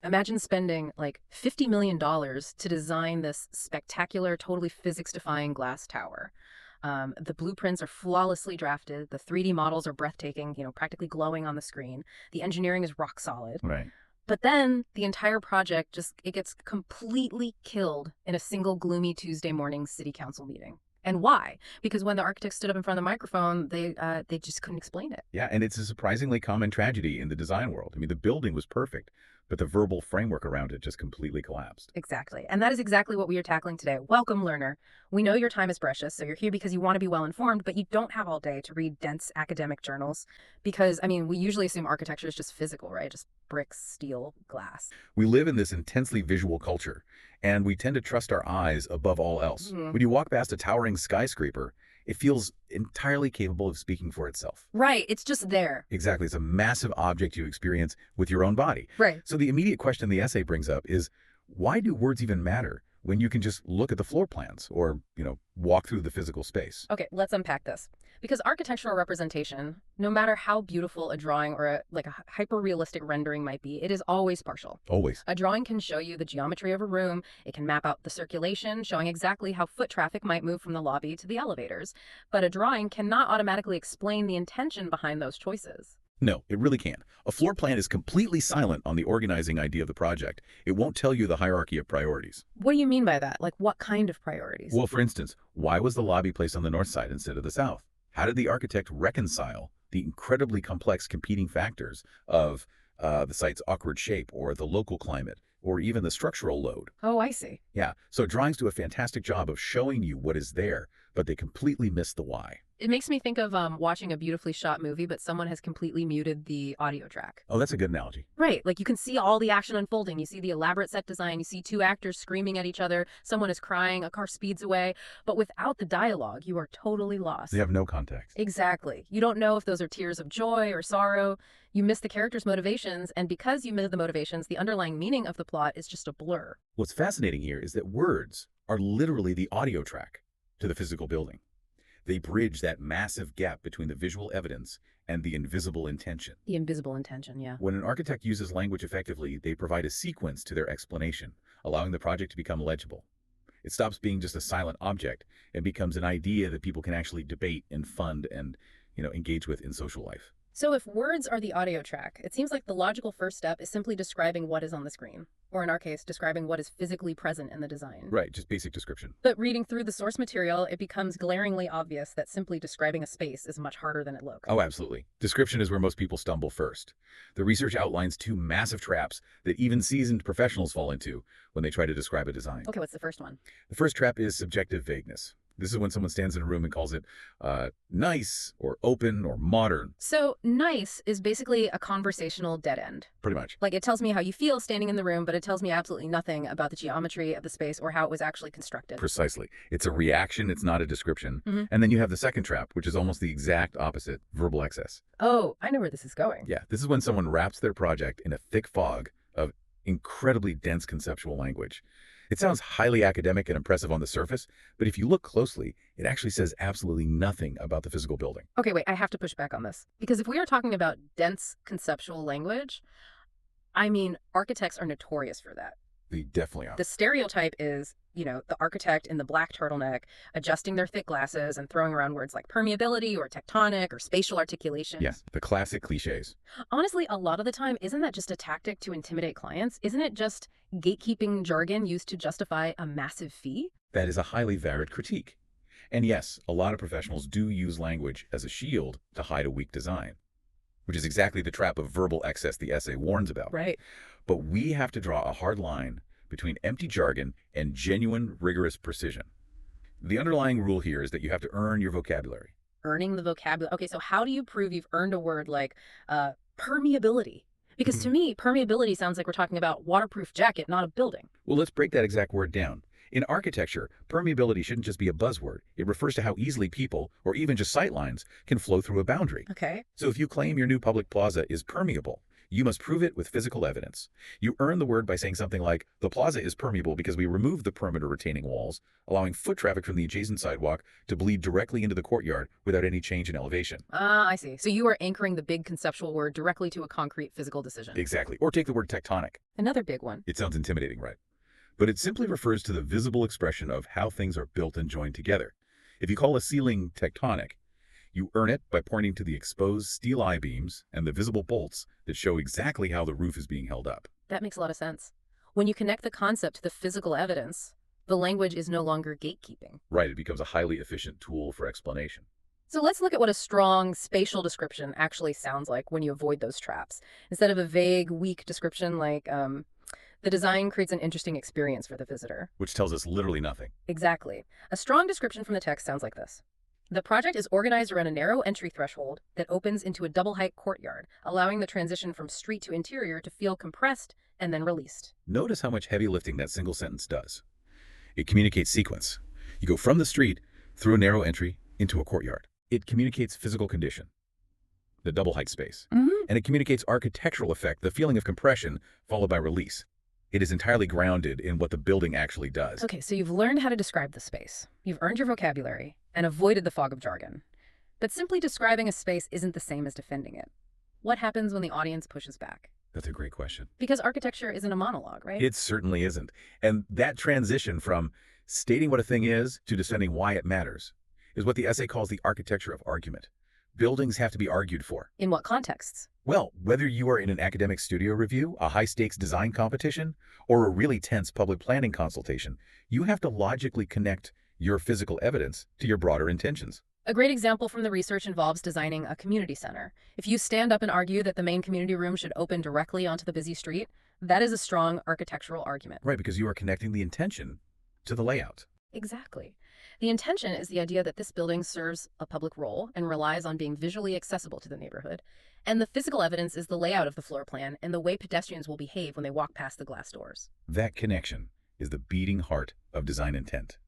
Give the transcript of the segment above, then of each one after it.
Imagine spending like $50 million to design this spectacular, totally physics-defying glass tower. The blueprints are flawlessly drafted. The 3D models are breathtaking, practically glowing on the screen. The engineering is rock solid. Right. But then the entire project it gets completely killed in a single gloomy Tuesday morning city council meeting. And why? Because when the architect stood up in front of the microphone, they just couldn't explain it. Yeah, and it's a surprisingly common tragedy in the design world. I mean, the building was perfect, but the verbal framework around it just completely collapsed. Exactly. And that is exactly what we are tackling today. Welcome, learner. We know your time is precious, so you're here because you want to be well informed, but you don't have all day to read dense academic journals. Because, we usually assume architecture is just physical, right? Just bricks, steel, glass. We live in this intensely visual culture, and we tend to trust our eyes above all else. When you walk past a towering skyscraper, it feels entirely capable of speaking for itself. Right. It's just there. Exactly. It's a massive object you experience with your own body. Right. So the immediate question the essay brings up is, why do words even matter when you can just look at the floor plans or, walk through the physical space? Okay, let's unpack this. Because architectural representation, no matter how beautiful a drawing or a hyper-realistic rendering might be, it is always partial. Always. A drawing can show you the geometry of a room. It can map out the circulation, showing exactly how foot traffic might move from the lobby to the elevators. But a drawing cannot automatically explain the intention behind those choices. No, it really can't. A floor plan is completely silent on the organizing idea of the project. It won't tell you the hierarchy of priorities. What do you mean by that? Like, what kind of priorities? Well, for instance, why was the lobby placed on the north side instead of the south? How did the architect reconcile the incredibly complex competing factors of the site's awkward shape or the local climate or even the structural load? Oh, I see. Yeah, so drawings do a fantastic job of showing you what is there, but they completely miss the why. It makes me think of watching a beautifully shot movie, but someone has completely muted the audio track. Oh, that's a good analogy. Right. Like you can see all the action unfolding. You see the elaborate set design. You see two actors screaming at each other. Someone is crying. A car speeds away. But without the dialogue, you are totally lost. They have no context. Exactly. You don't know if those are tears of joy or sorrow. You miss the character's motivations. And because you miss the motivations, the underlying meaning of the plot is just a blur. What's fascinating here is that words are literally the audio track to the physical building. They bridge that massive gap between the visual evidence and the invisible intention. The invisible intention, yeah. When an architect uses language effectively, they provide a sequence to their explanation, allowing the project to become legible. It stops being just a silent object and becomes an idea that people can actually debate and fund and, engage with in social life. So if words are the audio track, it seems like the logical first step is simply describing what is on the screen. Or in our case, describing what is physically present in the design. Right, just basic description. But reading through the source material, it becomes glaringly obvious that simply describing a space is much harder than it looks. Oh, absolutely. Description is where most people stumble first. The research outlines two massive traps that even seasoned professionals fall into when they try to describe a design. Okay, what's the first one? The first trap is subjective vagueness. This is when someone stands in a room and calls it nice or open or modern. So nice is basically a conversational dead end. Pretty much. Like it tells me how you feel standing in the room, but it tells me absolutely nothing about the geometry of the space or how it was actually constructed. Precisely. It's a reaction. It's not a description. And then you have the second trap, which is almost the exact opposite, verbal excess. Oh, I know where this is going. Yeah, this is when someone wraps their project in a thick fog of incredibly dense conceptual language. It sounds highly academic and impressive on the surface, but if you look closely, it actually says absolutely nothing about the physical building. Okay, wait, I have to push back on this. Because if we are talking about dense conceptual language, architects are notorious for that. They definitely are. The stereotype is, the architect in the black turtleneck adjusting their thick glasses and throwing around words like permeability or tectonic or spatial articulation. Yes, the classic cliches. Honestly, a lot of the time, isn't that just a tactic to intimidate clients? Isn't it just gatekeeping jargon used to justify a massive fee? That is a highly varied critique. And yes, a lot of professionals do use language as a shield to hide a weak design, which is exactly the trap of verbal excess the essay warns about. Right. But we have to draw a hard line between empty jargon and genuine, rigorous precision. The underlying rule here is that you have to earn your vocabulary. Earning the vocabulary. Okay, so how do you prove you've earned a word like permeability? Because to me, permeability sounds like we're talking about waterproof jacket, not a building. Well, let's break that exact word down. In architecture, permeability shouldn't just be a buzzword. It refers to how easily people, or even just sightlines, can flow through a boundary. Okay. So if you claim your new public plaza is permeable, You must prove it with physical evidence. You earn the word by saying something like, the plaza is permeable because we removed the perimeter retaining walls, allowing foot traffic from the adjacent sidewalk to bleed directly into the courtyard without any change in elevation. Ah, I see. So you are anchoring the big conceptual word directly to a concrete physical decision. Exactly. Or take the word tectonic. Another big one. It sounds intimidating, right? But it simply refers to the visible expression of how things are built and joined together. If you call a ceiling tectonic, you earn it by pointing to the exposed steel I-beams and the visible bolts that show exactly how the roof is being held up. That makes a lot of sense. When you connect the concept to the physical evidence, the language is no longer gatekeeping. Right, it becomes a highly efficient tool for explanation. So let's look at what a strong spatial description actually sounds like when you avoid those traps. Instead of a vague, weak description like, the design creates an interesting experience for the visitor. Which tells us literally nothing. Exactly. A strong description from the text sounds like this. The project is organized around a narrow entry threshold that opens into a double-height courtyard, allowing the transition from street to interior to feel compressed and then released. Notice how much heavy lifting that single sentence does. It communicates sequence. You go from the street, through a narrow entry, into a courtyard. It communicates physical condition, the double height space. And it communicates architectural effect, the feeling of compression, followed by release. It is entirely grounded in what the building actually does. Okay, so you've learned how to describe the space. You've earned your vocabulary and avoided the fog of jargon. But simply describing a space isn't the same as defending it. What happens when the audience pushes back? That's a great question. Because architecture isn't a monologue, right? It certainly isn't. And that transition from stating what a thing is to defending why it matters is what the essay calls the architecture of argument. Buildings have to be argued for. In what contexts? Well, whether you are in an academic studio review, a high-stakes design competition, or a really tense public planning consultation, you have to logically connect your physical evidence to your broader intentions. A great example from the research involves designing a community center. If you stand up and argue that the main community room should open directly onto the busy street, that is a strong architectural argument. Right, because you are connecting the intention to the layout. Exactly. The intention is the idea that this building serves a public role and relies on being visually accessible to the neighborhood. And the physical evidence is the layout of the floor plan and the way pedestrians will behave when they walk past the glass doors. That connection is the beating heart of design intent.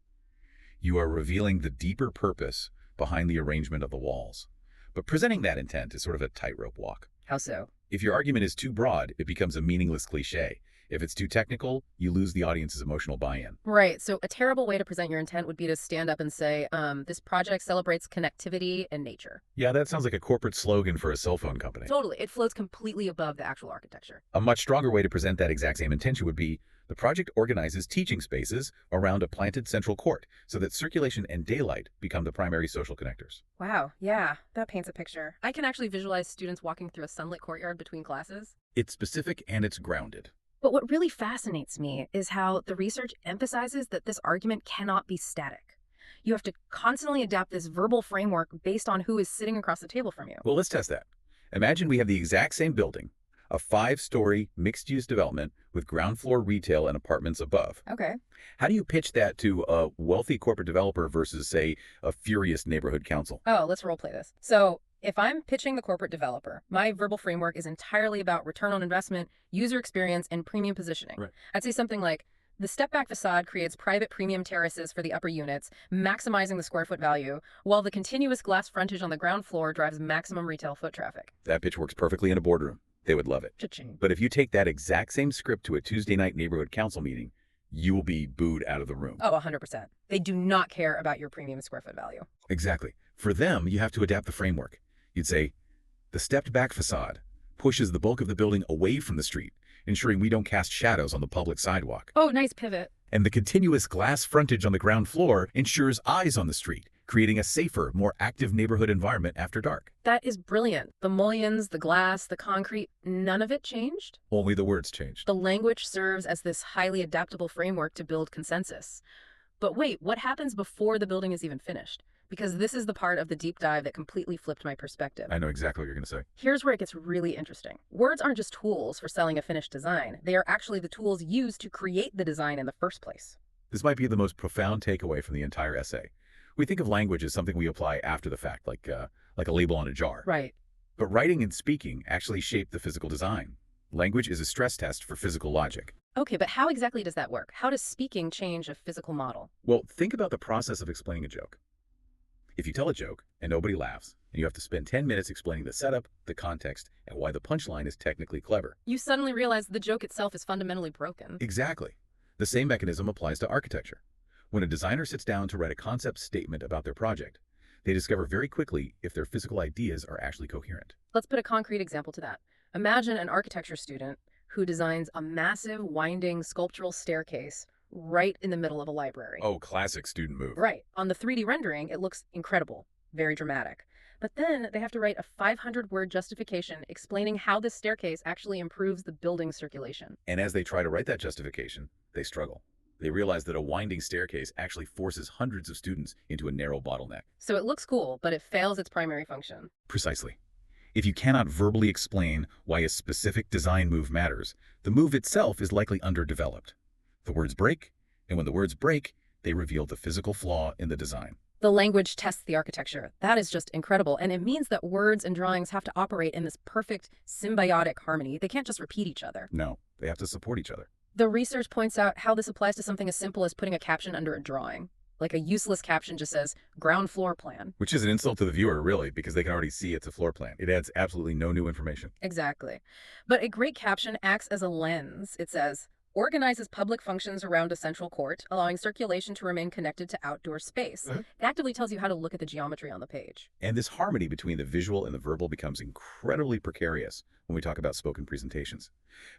You are revealing the deeper purpose behind the arrangement of the walls. But presenting that intent is sort of a tightrope walk. How so? If your argument is too broad, it becomes a meaningless cliche. If it's too technical, you lose the audience's emotional buy-in. Right. So a terrible way to present your intent would be to stand up and say, this project celebrates connectivity and nature. Yeah, that sounds like a corporate slogan for a cell phone company. Totally. It floats completely above the actual architecture. A much stronger way to present that exact same intention would be, the project organizes teaching spaces around a planted central court so that circulation and daylight become the primary social connectors. Wow. Yeah, that paints a picture. I can actually visualize students walking through a sunlit courtyard between classes. It's specific and it's grounded. But what really fascinates me is how the research emphasizes that this argument cannot be static. You have to constantly adapt this verbal framework based on who is sitting across the table from you. Well, let's test that. Imagine we have the exact same building, a 5-story mixed-use development with ground floor retail and apartments above. Okay. How do you pitch that to a wealthy corporate developer versus, say, a furious neighborhood council? Oh, let's role play this. So if I'm pitching the corporate developer, my verbal framework is entirely about return on investment, user experience, and premium positioning. Right. I'd say something like, the step-back facade creates private premium terraces for the upper units, maximizing the square foot value, while the continuous glass frontage on the ground floor drives maximum retail foot traffic. That pitch works perfectly in a boardroom. They would love it. Cha-ching. But if you take that exact same script to a Tuesday night neighborhood council meeting, you will be booed out of the room. Oh, 100%. They do not care about your premium square foot value. Exactly. For them, you have to adapt the framework. You'd say, the stepped-back facade pushes the bulk of the building away from the street, ensuring we don't cast shadows on the public sidewalk. Oh, nice pivot. And the continuous glass frontage on the ground floor ensures eyes on the street, creating a safer, more active neighborhood environment after dark. That is brilliant. The mullions, the glass, the concrete, none of it changed? Only the words changed. The language serves as this highly adaptable framework to build consensus. But wait, what happens before the building is even finished? Because this is the part of the deep dive that completely flipped my perspective. I know exactly what you're going to say. Here's where it gets really interesting. Words aren't just tools for selling a finished design. They are actually the tools used to create the design in the first place. This might be the most profound takeaway from the entire essay. We think of language as something we apply after the fact, like a label on a jar. Right. But writing and speaking actually shape the physical design. Language is a stress test for physical logic. Okay, but how exactly does that work? How does speaking change a physical model? Well, think about the process of explaining a joke. If you tell a joke and nobody laughs, and you have to spend 10 minutes explaining the setup, the context, and why the punchline is technically clever. You suddenly realize the joke itself is fundamentally broken. Exactly. The same mechanism applies to architecture. When a designer sits down to write a concept statement about their project, they discover very quickly if their physical ideas are actually coherent. Let's put a concrete example to that. Imagine an architecture student who designs a massive, winding sculptural staircase right in the middle of a library. Oh, classic student move. Right. On the 3D rendering, it looks incredible, very dramatic. But then they have to write a 500-word justification explaining how this staircase actually improves the building's circulation. And as they try to write that justification, they struggle. They realize that a winding staircase actually forces hundreds of students into a narrow bottleneck. So it looks cool, but it fails its primary function. Precisely. If you cannot verbally explain why a specific design move matters, the move itself is likely underdeveloped. The words break, and when the words break, they reveal the physical flaw in the design. The language tests the architecture. That is just incredible. And it means that words and drawings have to operate in this perfect symbiotic harmony. They can't just repeat each other. No, they have to support each other. The research points out how this applies to something as simple as putting a caption under a drawing. Like a useless caption just says, ground floor plan. Which is an insult to the viewer, really, because they can already see it's a floor plan. It adds absolutely no new information. Exactly. But a great caption acts as a lens. It says, organizes public functions around a central court, allowing circulation to remain connected to outdoor space. It actively tells you how to look at the geometry on the page. And this harmony between the visual and the verbal becomes incredibly precarious when we talk about spoken presentations,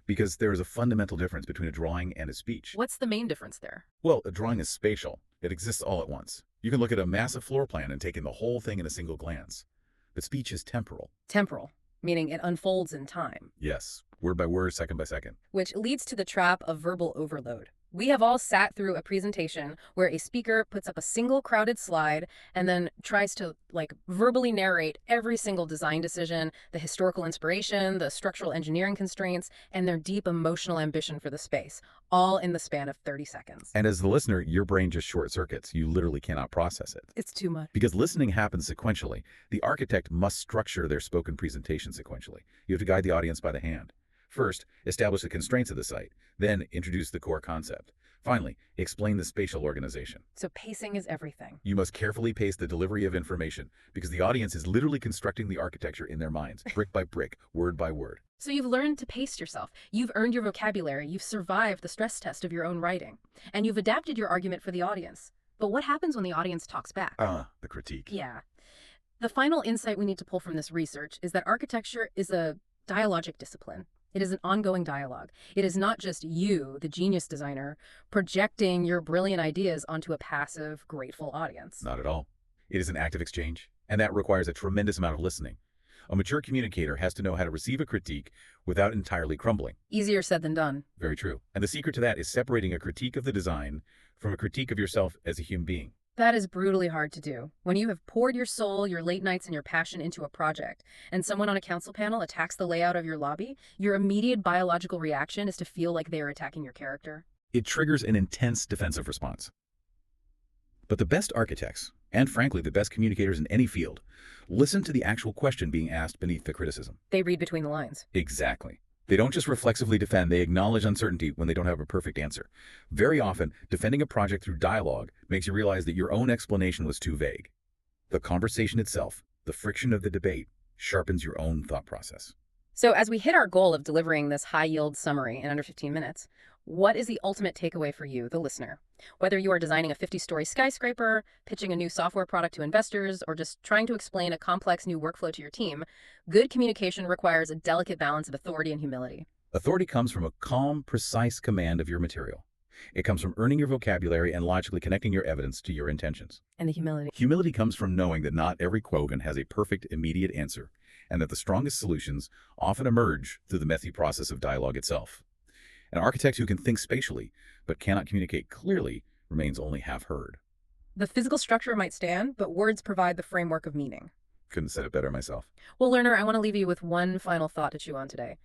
because there is a fundamental difference between a drawing and a speech. What's the main difference there? Well, a drawing is spatial. It exists all at once. You can look at a massive floor plan and take in the whole thing in a single glance. But speech is temporal. Temporal, meaning it unfolds in time. Yes, word by word, second by second. Which leads to the trap of verbal overload. We have all sat through a presentation where a speaker puts up a single crowded slide and then tries to verbally narrate every single design decision, the historical inspiration, the structural engineering constraints, and their deep emotional ambition for the space, all in the span of 30 seconds. And as the listener, your brain just short circuits. You literally cannot process it. It's too much. Because listening happens sequentially, the architect must structure their spoken presentation sequentially. You have to guide the audience by the hand. First, establish the constraints of the site, then introduce the core concept. Finally, explain the spatial organization. So pacing is everything. You must carefully pace the delivery of information because the audience is literally constructing the architecture in their minds, brick by brick, word by word. So you've learned to pace yourself. You've earned your vocabulary. You've survived the stress test of your own writing. And you've adapted your argument for the audience. But what happens when the audience talks back? The critique. Yeah. The final insight we need to pull from this research is that architecture is a dialogic discipline. It is an ongoing dialogue. It is not just you, the genius designer, projecting your brilliant ideas onto a passive, grateful audience. Not at all. It is an active exchange, and that requires a tremendous amount of listening. A mature communicator has to know how to receive a critique without entirely crumbling. Easier said than done. Very true. And the secret to that is separating a critique of the design from a critique of yourself as a human being. That is brutally hard to do. When you have poured your soul, your late nights, and your passion into a project, and someone on a council panel attacks the layout of your lobby, your immediate biological reaction is to feel like they are attacking your character. It triggers an intense defensive response. But the best architects, and frankly the best communicators in any field, listen to the actual question being asked beneath the criticism. They read between the lines. Exactly. They don't just reflexively defend, they acknowledge uncertainty when they don't have a perfect answer. Very often, defending a project through dialogue makes you realize that your own explanation was too vague. The conversation itself, the friction of the debate, sharpens your own thought process. So as we hit our goal of delivering this high-yield summary in under 15 minutes, what is the ultimate takeaway for you, the listener? Whether you are designing a 50-story skyscraper, pitching a new software product to investors, or just trying to explain a complex new workflow to your team, good communication requires a delicate balance of authority and humility. Authority comes from a calm, precise command of your material. It comes from earning your vocabulary and logically connecting your evidence to your intentions. And the humility. Humility comes from knowing that not every question has a perfect, immediate answer, and that the strongest solutions often emerge through the messy process of dialogue itself. An architect who can think spatially but cannot communicate clearly remains only half heard. The physical structure might stand, but words provide the framework of meaning. Couldn't have said it better myself. Well, learner, I want to leave you with one final thought to chew on today.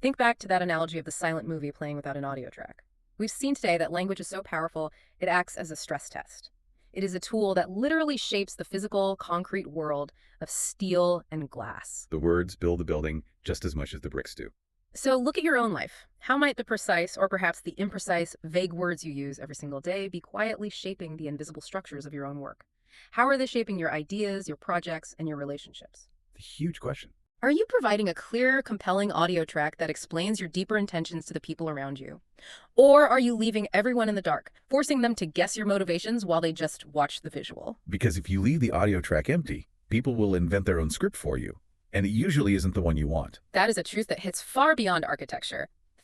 Think back to that analogy of the silent movie playing without an audio track. We've seen today that language is so powerful, it acts as a stress test. It is a tool that literally shapes the physical, concrete world of steel and glass. The words build the building just as much as the bricks do. So look at your own life. How might the precise, or perhaps the imprecise, vague words you use every single day be quietly shaping the invisible structures of your own work? How are they shaping your ideas, your projects, and your relationships? A huge question. Are you providing a clear, compelling audio track that explains your deeper intentions to the people around you? Or are you leaving everyone in the dark, forcing them to guess your motivations while they just watch the visual? Because if you leave the audio track empty, people will invent their own script for you, and it usually isn't the one you want. That is a truth that hits far beyond architecture.